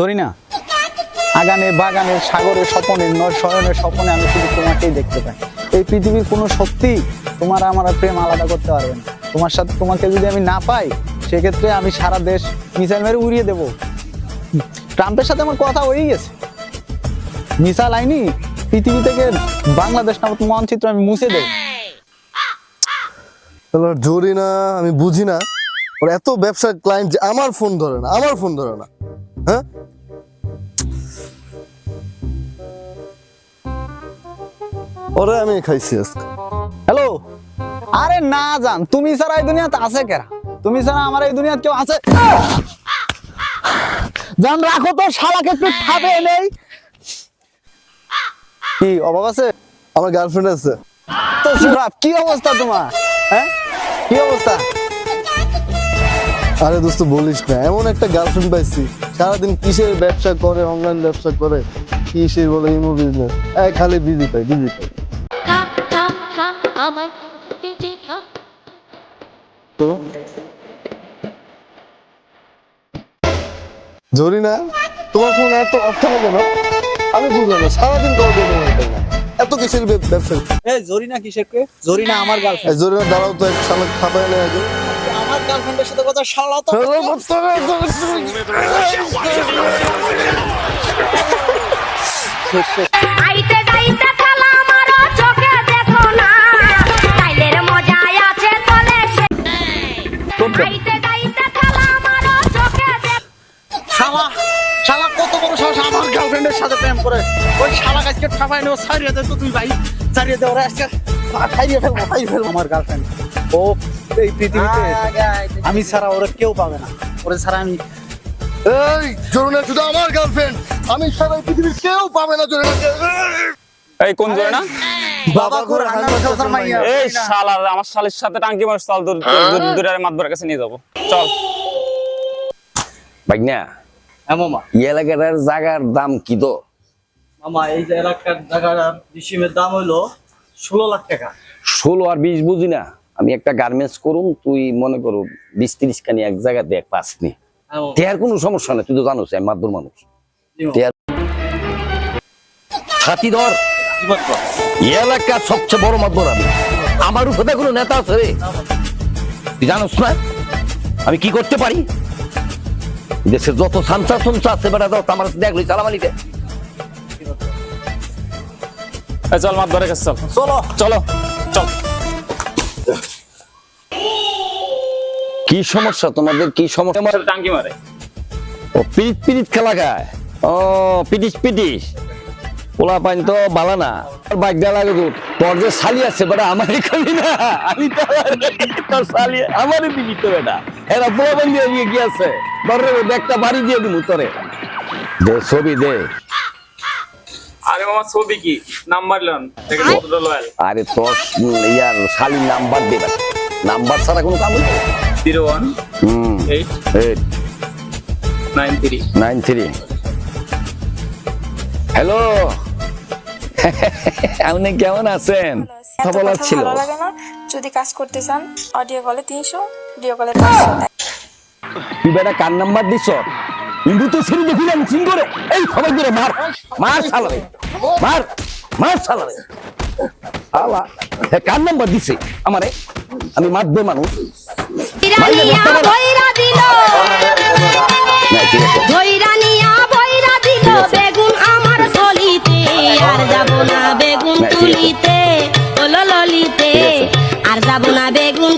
ধরি না আগানে বাগানে সাগরের স্বপনে শয়নের স্বপনে আমি শুধু তোমাকেই দেখতে পাই। এই পৃথিবীর কোনো শক্তি তোমার আমার প্রেম আলাদা করতে পারবে না। তোমার সাথে তোমাকে যদি আমি না পাই সেক্ষেত্রে আমি সারা দেশ মিসাইল মেরে উড়িয়ে দেবো। ট্রাম্পের সাথে আমার কথা হয়েই গেছে, মিসাইল আইনি পৃথিবী থেকে বাংলাদেশ নামক মানচিত্র আমি মুছে দেবো। জরি না, আমি বুঝি না ওর এত ব্যবসার ক্লায়েন্ট যে আমার ফোন ধরে না, হ্যাঁ ওরে আমি খাইছি আজকে। হ্যালো, আরে না জান, তুমি ছাড়া এই দুনিয়াতে আছে কেরা? তুমি ছাড়া আমার এই দুনিয়াতে কেউ আছে? জান রাখো তো, শালাকে একটু ঠাপে নেই। কি অভাব আছে? আমার গার্লফ্রেন্ড আছে। তো সুরাব, কি অবস্থা তোমার? হ্যাঁ, কি অবস্থা? আরে দোস্ত বলিস না, এমন একটা গার্লফ্রেন্ড পাইছি, সারাদিন কিসের ব্যবসা করে, অনলাইন ব্যবসা করে, কিসের বলে ইমো বিজনেস, খালি বিজি পাই। তো জরি না, তোমার ফোন এত অর্থ হবে না, আমি বুঝলাম না, সারাদিন তোমার এত কিসের ব্যবসা? এই জরিনা কিসের কে? জরিনা আমার গার্লফ্রেন্ড। জরি না, দাঁড়াও তো, এক শালা খাপায় নেই আগে। আমার গার্লফ্রেন্ডের সাথে কথা শালা তো আইতে গাইতে খেলা আমারও চোখে দেখো না, তাইলের মজায় আছে তলে সে। আইতে গাইতে খেলা আমারও চোখে দেখো। শালা শালা কত বড় সাহস আমার গার্লফ্রেন্ডের সাথে প্রেম করে। ওই শালা আজকে ঠাপাই নেবো, ছাড়িয়ে দে তো তুই ভাই, ছাড়িয়ে দে ওরা আজকে খাইয়ে ফেলবো আমার গার্লফ্রেন্ড। ও এই পৃথিবীতে আমি ছাড়া ওরা কেউ পাবে না, ওরা ছাড়া আমি। এই জরি না শুধু আমার গার্লফ্রেন্ড, আমি সারা পৃথিবীর কেউ পাবে না জরি না। এই কোন জোরে না? বাবা করে এই শালা আমার শালের সাথে টাঙ্কি মার, চল দূরে মাতবরের কাছে নিয়ে যাবো, চল। ভাগনা মামা, এই এলাকার জায়গার দাম কি তো? মামা এই যে এলাকার জায়গার ডিসিমের দাম হইলো 16 লাখ টাকা। 16 আর 20 বুঝি না। আমি একটা গার্মেন্টস করুম, তুই মনে করো 20-30 খানি এক জায়গা দেখ পাসনি, তেয়ার কোনো সমস্যা নেই। তুই তো জানোস আমি মাতবর মানুষ। ছাতি ধর, এই এলাকার সবচেয়ে বড় মাতবর আমি। আমার উপরে কোনো নেতা আছে রে? তুই জানোস না আমি কি করতে পারি? দেশের যত সামসা সুমসা আছে বেড়া দাও, আমার দেখলি চালামালিতে। চল মাতবরের কাছে চল, চলো চলো চল। কি সমস্যা তোমাদের? কি সমস্যা? টাঙ্কি মারে, ও পিরিত পিরিত খেলা খায়, ও পিটিস পোলা পাইন তো বালা না। বাইক দেওয়া লাগে তোর যে শালি আছে বেটা, আমারই খালি না, আমি তোর শালি আমারই দিবি তো বেটা। এরা পোলা পাইন দিয়ে কি আছে, একটা বাড়ি দিয়ে দিব তোরে। দে ছবি দে। আরে মামা ছবি কি নাম্বার লন থেকে কতটা লয়াল? আরে তোর ইয়ার শালি নাম্বার দে বেটা, নাম্বার ছাড়া কোনো কাম নেই। 0189393993। হ্যালো, আপনি কেমন আছেন? কথা বলার ছিল। ভালো লাগে না? যদি কাজ করতে চান অডিও কলে 300, ভিডিও কলে 500। তুই বেটা কার নাম্বার দিছ? ইন্দু তো ছেড়ে দেখি না সিং করে। এই সবাই করে মার মার শালারে, মার শালারে। আলা কার নাম্বার দিছে আমারে? আমি মারবে মানুষ। বইরা দিল বেগুন আমার গলিতে, আর যাব না বেগুন তুলিতে, ও ললিতে, আর যাব না বেগুন